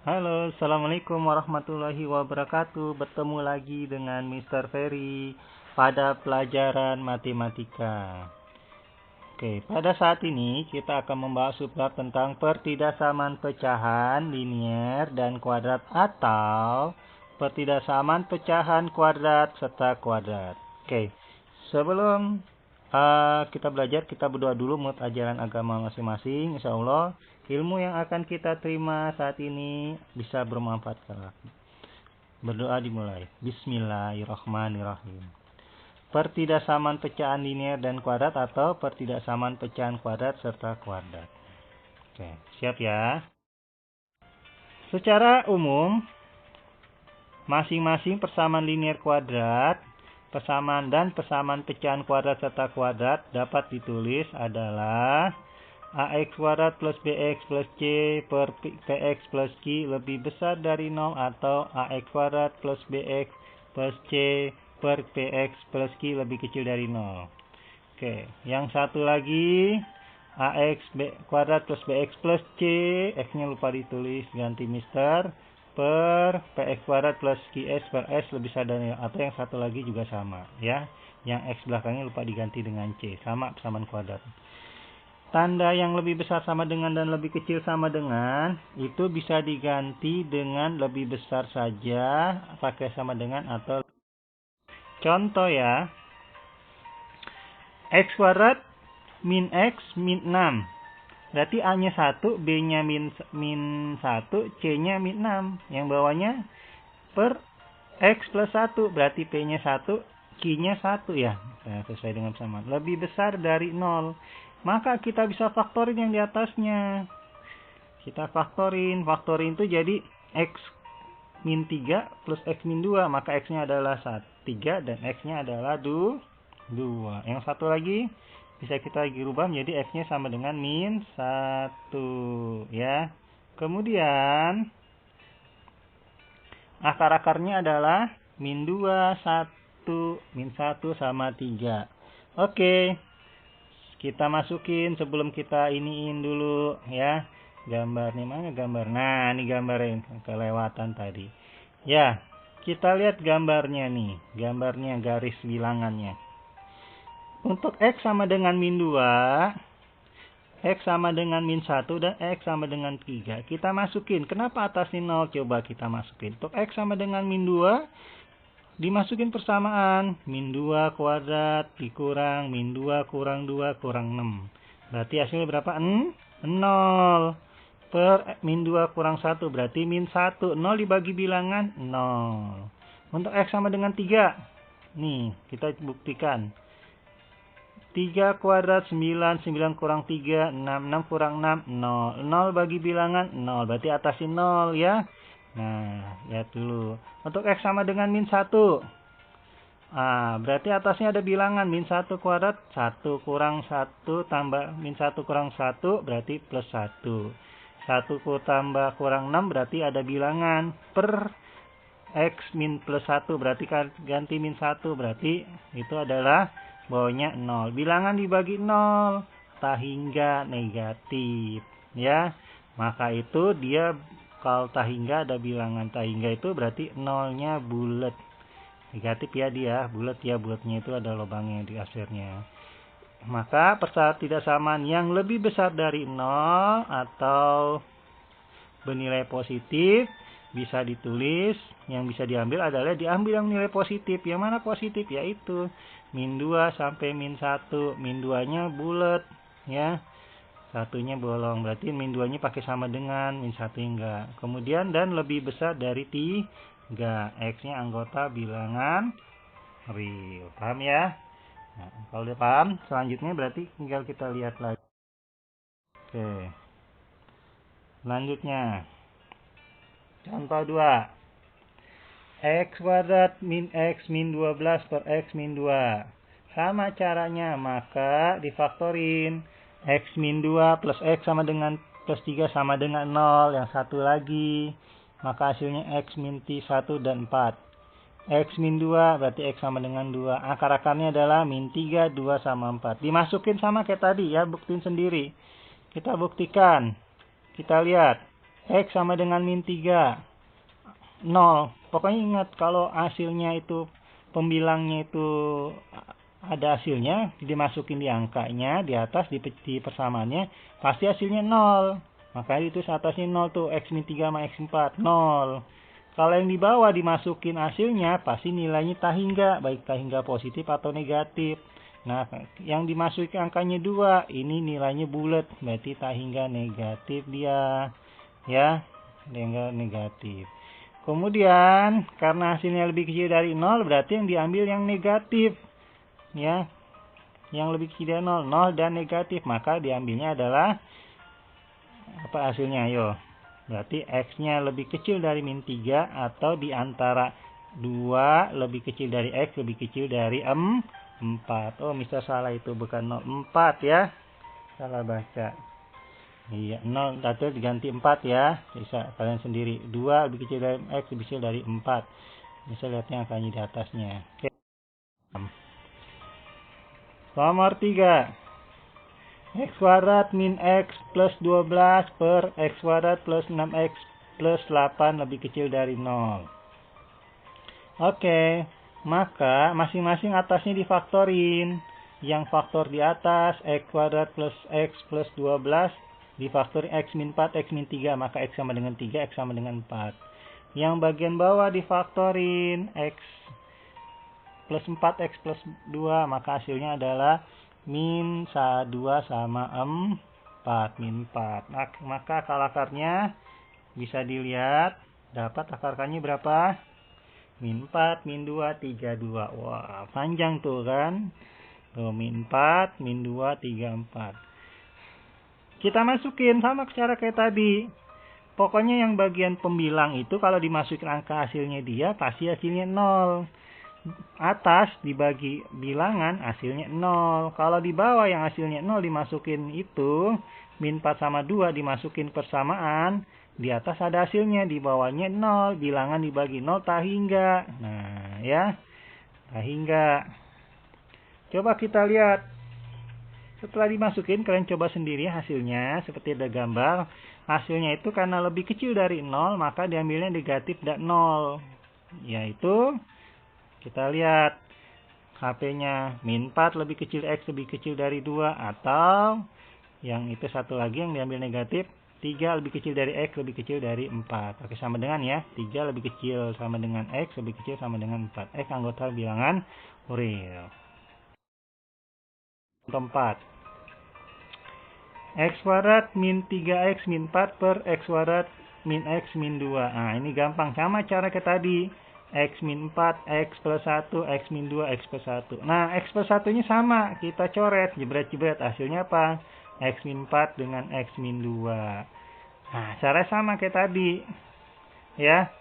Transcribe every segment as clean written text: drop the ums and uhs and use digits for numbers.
Halo, Assalamualaikum warahmatullahi wabarakatuh. Bertemu lagi dengan Mr. Ferry pada pelajaran matematika. Oke, pada saat ini kita akan membahas subbab tentang pertidaksamaan pecahan linear dan kuadrat atau pertidaksamaan pecahan kuadrat serta kuadrat. Oke, sebelum kita belajar, kita berdoa dulu menurut ajaran agama masing-masing. Insya Allah ilmu yang akan kita terima saat ini bisa bermanfaat kelak. Berdoa dimulai. Bismillahirrahmanirrahim. Pertidaksamaan pecahan linear dan kuadrat atau pertidaksamaan pecahan kuadrat serta kuadrat. Oke, siap ya. Secara umum, masing-masing persamaan linear kuadrat, persamaan dan persamaan pecahan kuadrat serta kuadrat dapat ditulis adalah ax kuadrat plus bx plus c per px plus q lebih besar dari 0 atau ax kuadrat plus bx plus c per px plus q lebih kecil dari 0. Oke, yang satu lagi ax kuadrat plus bx plus c, x-nya lupa ditulis, ganti mister, per px kuadrat plus qs per s lebih besar dari 0. Atau yang satu lagi juga sama ya, yang x belakangnya lupa diganti dengan c, sama persamaan kuadrat. Tanda yang lebih besar sama dengan dan lebih kecil sama dengan itu bisa diganti dengan lebih besar saja pakai sama dengan atau contoh ya, x kuadrat min x min 6 berarti a nya 1, b nya min 1, c nya min 6, yang bawahnya per x plus 1 berarti p nya 1, q nya 1 ya, sesuai dengan persamaan, lebih besar dari 0. Maka kita bisa faktorin yang di atasnya. Kita faktorin itu jadi x min 3 plus x min 2. Maka x-nya adalah 3 dan x-nya adalah 2. Yang satu lagi bisa kita lagi rubah menjadi x-nya sama dengan min 1. Ya. Kemudian akar-akarnya adalah min 2, 1. Min 1 sama 3. Oke. Kita masukin sebelum kita iniin dulu ya. Gambarnya mana gambar? Nah, ini gambarnya kelewatan tadi. Ya, kita lihat gambarnya nih. Gambarnya garis bilangannya. Untuk x sama dengan min 2, x sama dengan min 1, dan x sama dengan 3. Kita masukin. Kenapa atasnya 0? Coba kita masukin. Untuk x sama dengan min 2, dimasukin persamaan, min 2 kuadrat dikurang min 2 kurang 2 kurang 6. Berarti hasilnya berapa? 0. Per min 2 kurang 1 berarti min 1. 0 dibagi bilangan 0. Untuk x sama dengan 3. Nih, kita buktikan. 3 kuadrat 9, 9 kurang 3, 6, 6 kurang 6, 0. 0 bagi bilangan 0, berarti atasnya 0 ya. Nah, lihat dulu. Untuk x sama dengan min 1. Berarti atasnya ada bilangan min 1 kuadrat, 1 kurang 1 tambah min 1 kurang 1 berarti plus 1. 1 tambah kurang 6 berarti ada bilangan per x min plus 1 berarti ganti min 1 berarti itu adalah bawahnya 0. Bilangan dibagi 0 tak hingga negatif ya. Maka itu dia kalau tak hingga ada bilangan tak hingga itu berarti 0-nya bulat. Negatif ya dia, bulat ya, bulatnya itu ada lubangnya di akhirnya. Maka pertidaksamaan yang lebih besar dari 0 atau bernilai positif bisa ditulis, yang bisa diambil adalah diambil yang nilai positif. Yang mana positif? Yaitu min 2 sampai min 1. Min 2-nya bulat ya. Satunya bolong, berarti min 2-nya pakai sama dengan, min 1 enggak. Kemudian dan lebih besar dari 3. X-nya anggota bilangan real. Paham ya? Nah, kalau udah paham, selanjutnya berarti tinggal kita lihat lagi. Oke. Selanjutnya. Contoh 2. X kuadrat min x min 12 per x min 2. Sama caranya, maka difaktorin. X min 2 plus x sama dengan plus 3 sama dengan 0. Yang satu lagi. Maka hasilnya x min 1 dan 4. X min 2 berarti x sama dengan 2. Akar-akarnya adalah min 3, 2 sama 4. Dimasukin sama kayak tadi ya. Buktiin sendiri. Kita buktikan. Kita lihat. X sama dengan min 3. 0. Pokoknya ingat kalau hasilnya itu pembilangnya itu ada hasilnya, dimasukin di angkanya, di atas di persamaannya, pasti hasilnya 0. Makanya itu atasnya 0 tuh, X min 3 sama X 4, 0. Kalau yang di bawah dimasukin hasilnya, pasti nilainya tahingga, baik tahingga positif atau negatif. Nah, yang dimasuki angkanya 2, ini nilainya bulat, berarti tahingga negatif dia. Ya, tahingga negatif. Kemudian, karena hasilnya lebih kecil dari 0, berarti yang diambil yang negatif. Ya, yang lebih kecil dari 0, 0 dan negatif. Maka diambilnya adalah, apa hasilnya? Ayo. Berarti X-nya lebih kecil dari min 3 atau di antara 2 lebih kecil dari X, lebih kecil dari 4. Oh, misal salah itu, bukan 0, 4 ya. Salah baca. Iya, 0 atau diganti 4 ya. Bisa kalian sendiri. 2 lebih kecil dari X, lebih kecil dari 4. Bisa lihatnya angkanya di atasnya. Oke. Nomor 3. X kuadrat min X plus 12 per X kuadrat plus 6X plus 8 lebih kecil dari 0. Oke, maka masing-masing atasnya difaktorin. Yang faktor di atas, X kuadrat plus X plus 12, difaktorin X min 4, X min 3, maka X sama dengan 3, X sama dengan 4. Yang bagian bawah difaktorin, X plus 4, X plus 2, maka hasilnya adalah min 2 sama 4, min 4. Nah, maka akar akarnya bisa dilihat, dapat akar akarnya berapa? Min 4, min 2, 3, 2. Wah, panjang tuh kan? Tuh, min 4, min 2, 3, 4. Kita masukin sama cara kayak tadi. Pokoknya yang bagian pembilang itu kalau dimasukin angka hasilnya dia, pasti hasilnya 0. Atas dibagi bilangan hasilnya 0. Kalau di bawah yang hasilnya 0 dimasukin itu, min 4 sama 2 dimasukin persamaan, di atas ada hasilnya, di bawahnya 0, bilangan dibagi 0 tahingga. Nah, ya. Tahingga. Coba kita lihat. Setelah dimasukin, kalian coba sendiri hasilnya, seperti ada gambar. Hasilnya itu karena lebih kecil dari 0, maka diambilnya negatif dan 0. Yaitu, kita lihat HP-nya min 4 lebih kecil X lebih kecil dari 2, atau yang itu satu lagi yang diambil negatif, 3 lebih kecil dari X lebih kecil dari 4. Oke, sama dengan ya, 3 lebih kecil sama dengan X lebih kecil sama dengan 4. X anggota bilangan real. Contoh 4. X kuadrat min 3X min 4 per X kuadrat min X min 2. Nah, ini gampang. Sama cara kayak tadi. X min 4, X plus 1, X min 2, X plus 1. Nah, X plus 1-nya sama. Kita coret, jebret-jebret. Hasilnya apa? X min 4 dengan X min 2. Nah, cara sama kayak tadi. Ya.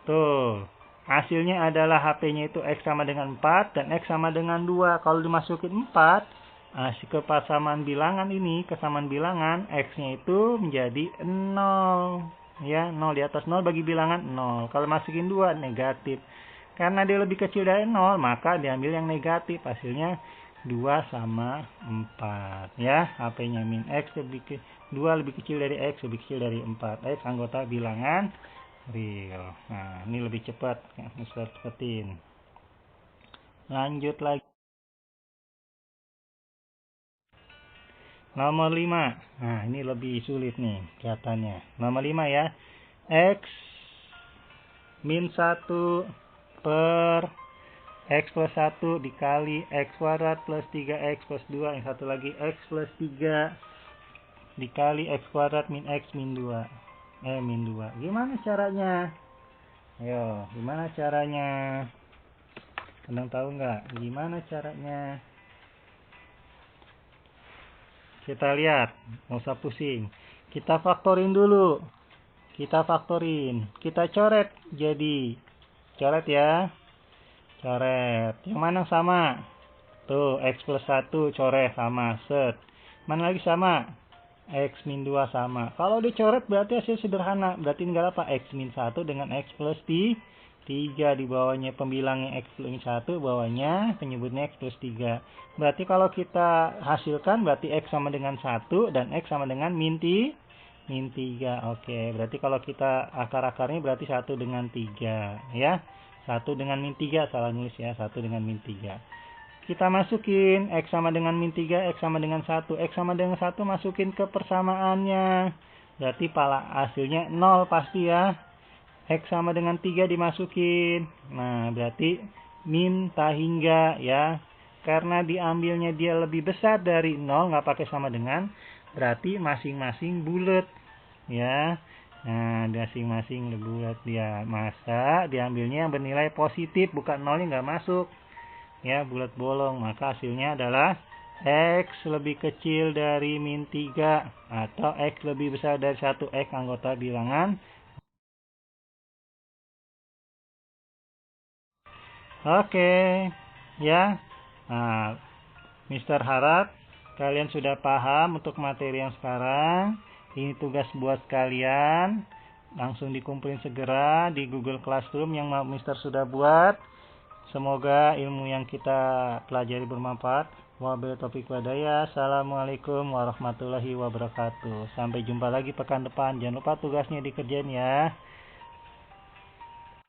Tuh. Hasilnya adalah HP-nya itu X sama dengan 4 dan X sama dengan 2. Kalau dimasukin 4, ke persamaan bilangan ini, kesamaan bilangan, X-nya itu menjadi 0. Ya, 0 di atas 0 bagi bilangan 0. Kalau masukin 2, negatif. Karena dia lebih kecil dari 0, maka diambil yang negatif. Hasilnya 2 sama 4. Ya, HP-nya min X lebih 2 lebih kecil dari X, lebih kecil dari 4. X anggota bilangan real. Nah, ini lebih cepat. Bisa cepetin. Lanjut lagi. Nomor 5. Nah, ini lebih sulit nih kelihatannya. Nomor 5 ya. X min 1 per X plus 1 dikali X kuadrat plus 3X plus 2. Yang satu lagi X plus 3 dikali X kuadrat min X min 2. Min 2. Gimana caranya? Ayo, gimana caranya? Kalian tahu nggak? Gimana caranya? Kita lihat, nggak usah pusing. Kita faktorin dulu. Kita faktorin. Kita coret jadi. Coret ya. Coret. Yang mana sama? Tuh, X plus 1 coret sama. Set. Mana lagi sama? X min 2 sama. Kalau dicoret berarti hasil sederhana. Berarti tinggal apa? X min 1 dengan X plus 3 di bawahnya pembilangnya X plus 1, bawahnya penyebutnya X plus 3. Berarti kalau kita hasilkan berarti X sama dengan 1 dan X sama dengan min min 3. Oke, berarti kalau kita akar-akarnya berarti 1 dengan 3 ya. 1 dengan min 3, salah nulis ya, 1 dengan min 3. Kita masukin X sama dengan min 3, X sama dengan 1. X sama dengan 1 masukin ke persamaannya. Berarti hasilnya 0 pasti ya. X sama dengan 3 dimasukin. Nah, berarti min tak hingga ya. Karena diambilnya dia lebih besar dari 0, nggak pakai sama dengan, berarti masing-masing bulat ya. Nah, masing-masing bulat dia. Masa diambilnya yang bernilai positif, bukan 0-nya nggak masuk ya, bulat bolong. Maka hasilnya adalah X lebih kecil dari min 3 atau X lebih besar dari 1X anggota bilangan. Oke ya. Nah, Mister harap kalian sudah paham untuk materi yang sekarang. Ini tugas buat kalian. Langsung dikumpulin segera di Google Classroom yang Mister sudah buat. Semoga ilmu yang kita pelajari bermanfaat. Wabillahi taufiq walhidayah. Assalamualaikum warahmatullahi wabarakatuh. Sampai jumpa lagi pekan depan. Jangan lupa tugasnya dikerjain ya.